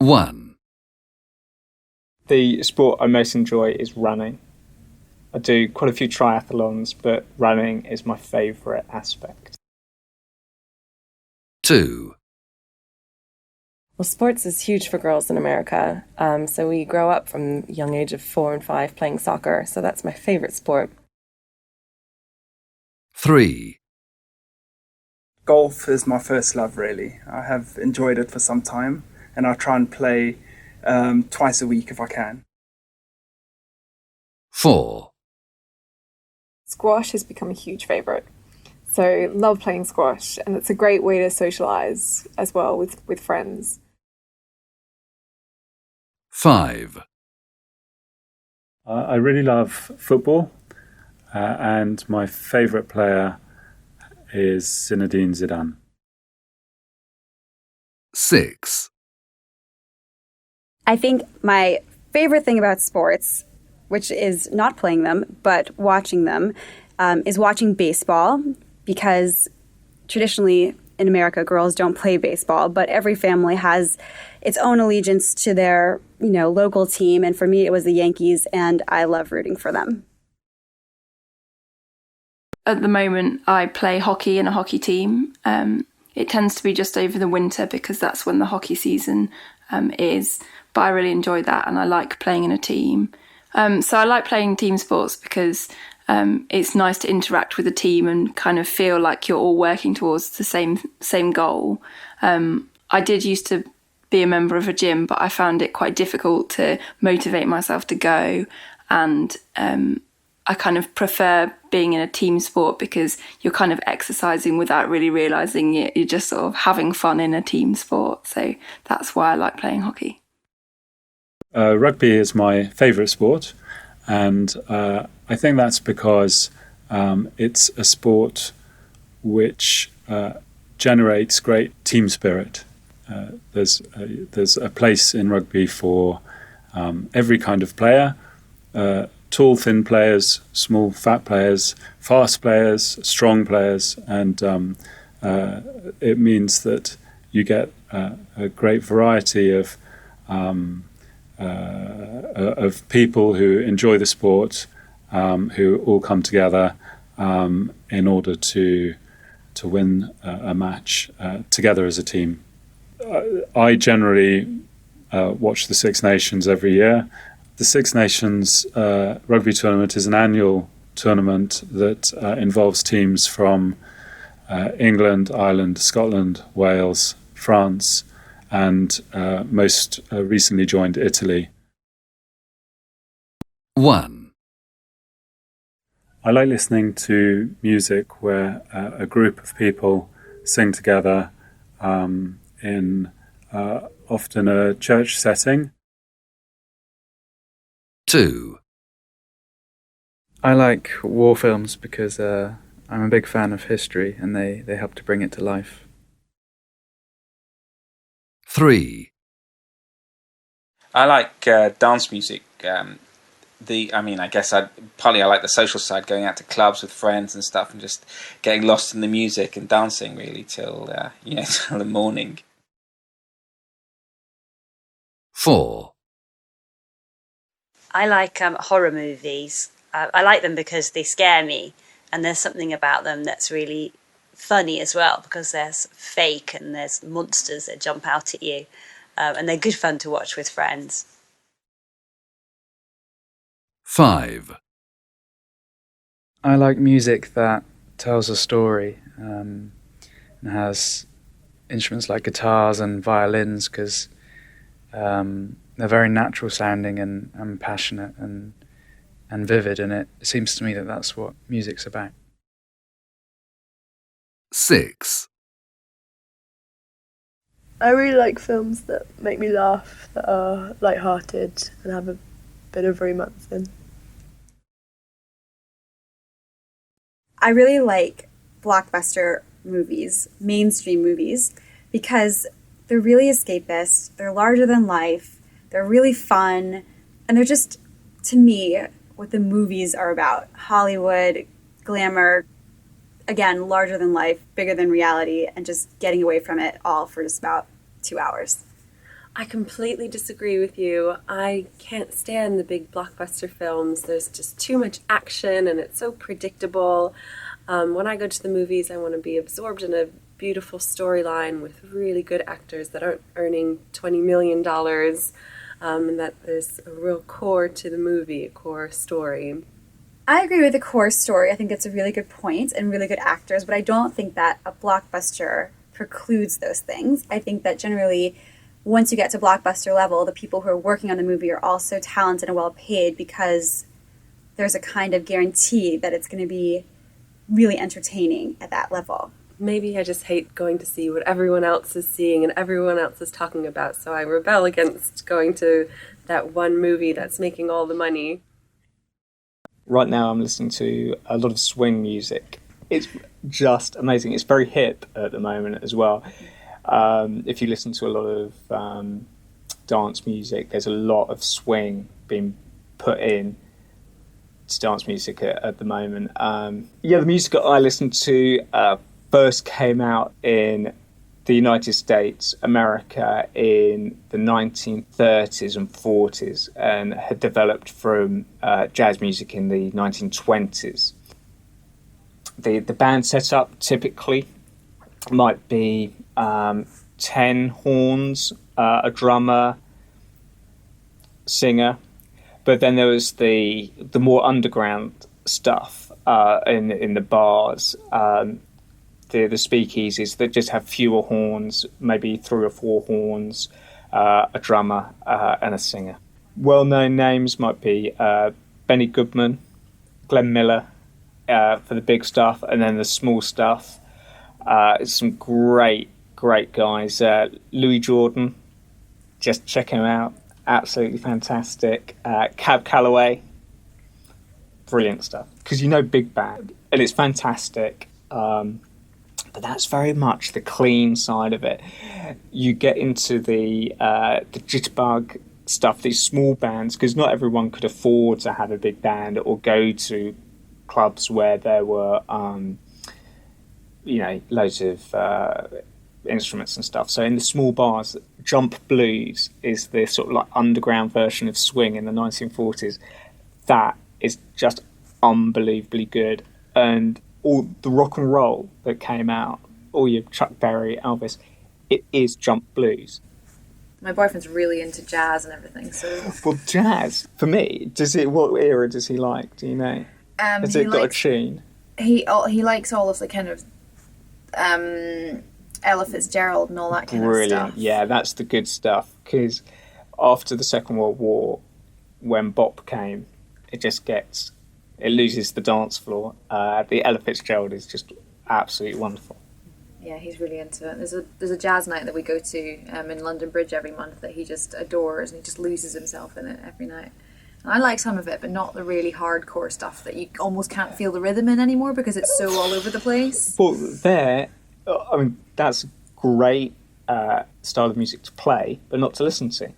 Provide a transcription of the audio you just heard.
1. The sport I most enjoy is running. I do quite a few triathlons, but running is my favourite aspect. 2. Well, sports is huge for girls in America, so we grow up from the young age of 4 and 5 playing soccer, so that's my favourite sport. 3. Golf is my first love, really. I have enjoyed it for some time, and I try and play twice a week if I can. 4. Squash has become a huge favourite. So love playing squash, and it's a great way to socialise as well with friends. 5. I really love football, and my favourite player is Zinedine Zidane. 6. I think my favorite thing about sports, which is not playing them, but watching them, is watching baseball, because traditionally in America, girls don't play baseball, but every family has its own allegiance to their, local team. And for me, it was the Yankees, and I love rooting for them. At the moment, I play hockey in a hockey team. It tends to be just over the winter because that's when the hockey season is. But I really enjoy that, and I like playing in a team. So I like playing team sports because it's nice to interact with a team and kind of feel like you're all working towards the same goal. I did used to be a member of a gym, but I found it quite difficult to motivate myself to go, and I kind of prefer being in a team sport because you're kind of exercising without really realising it. You're just sort of having fun in a team sport. So that's why I like playing hockey. Rugby is my favourite sport, and I think that's because it's a sport which generates great team spirit. There's a place in rugby for every kind of player, tall, thin players, small, fat players, fast players, strong players, and it means that you get a great variety of people who enjoy the sport, who all come together in order to win a match together as a team. I generally watch the Six Nations every year. The Six Nations rugby tournament is an annual tournament that involves teams from England, Ireland, Scotland, Wales, France, and most recently joined Italy. 1. I like listening to music where a group of people sing together in often a church setting. 2. I like war films because I'm a big fan of history, and they help to bring it to life. 3. I like dance music. I guess I like the social side, going out to clubs with friends and stuff, and just getting lost in the music and dancing really till till the morning. 4. I like horror movies. I like them because they scare me, and there's something about them that's really funny as well, because there's fake and there's monsters that jump out at you, and they're good fun to watch with friends. 5. I like music that tells a story and has instruments like guitars and violins, because they're very natural sounding and passionate and vivid, and it seems to me that that's what music's about. 6. I really like films that make me laugh, that are light-hearted and have a bit of romance in. I really like blockbuster movies, mainstream movies, because they're really escapist, they're larger than life, they're really fun, and they're just, to me, what the movies are about. Hollywood, glamour, again, larger than life, bigger than reality, and just getting away from it all for just about 2 hours. I completely disagree with you. I can't stand the big blockbuster films. There's just too much action and it's so predictable. When I go to the movies, I want to be absorbed in a beautiful storyline with really good actors that aren't earning $20 million, and that there's a real core to the movie, a core story. I agree with the core story. I think it's a really good point and really good actors, but I don't think that a blockbuster precludes those things. I think that generally, once you get to blockbuster level, the people who are working on the movie are also talented and well paid because there's a kind of guarantee that it's going to be really entertaining at that level. Maybe I just hate going to see what everyone else is seeing and everyone else is talking about, so I rebel against going to that one movie that's making all the money. Right now I'm listening to a lot of swing music. It's just amazing. It's very hip at the moment as well. If you listen to a lot of dance music, there's a lot of swing being put in to dance music at the moment. The music that I listen to first came out in the United States, America, in the 1930s and 40s, and had developed from jazz music in the 1920s. The band setup typically might be 10 horns, a drummer, singer, but then there was the more underground stuff in the bars, the speakeasies that just have fewer horns, maybe 3 or 4 horns, a drummer, and a singer. Well-known names might be Benny Goodman, Glenn Miller for the big stuff, and then the small stuff. Some great guys. Louis Jordan, just check him out. Absolutely fantastic. Cab Calloway, brilliant stuff. Because big band, and it's fantastic. But that's very much the clean side of it. You get into the jitterbug stuff, these small bands, because not everyone could afford to have a big band or go to clubs where there were, loads of instruments and stuff. So in the small bars, jump blues is the sort of like underground version of swing in the 1940s. That is just unbelievably good. And all the rock and roll that came out, all your Chuck Berry, Elvis, it is jump blues. My boyfriend's really into jazz and everything, so... Well, jazz, for me, what era does he like, do you know? Has it got a tune? He likes all of the kind of Ella Fitzgerald and all that kind of stuff. Yeah, that's the good stuff, because after the Second World War, when bop came, it loses the dance floor. The Ella Fitzgerald is just absolutely wonderful. Yeah, he's really into it. There's a jazz night that we go to in London Bridge every month that he just adores, and he just loses himself in it every night. And I like some of it, but not the really hardcore stuff that you almost can't feel the rhythm in anymore because it's so all over the place. Well, that's a great style of music to play, but not to listen to.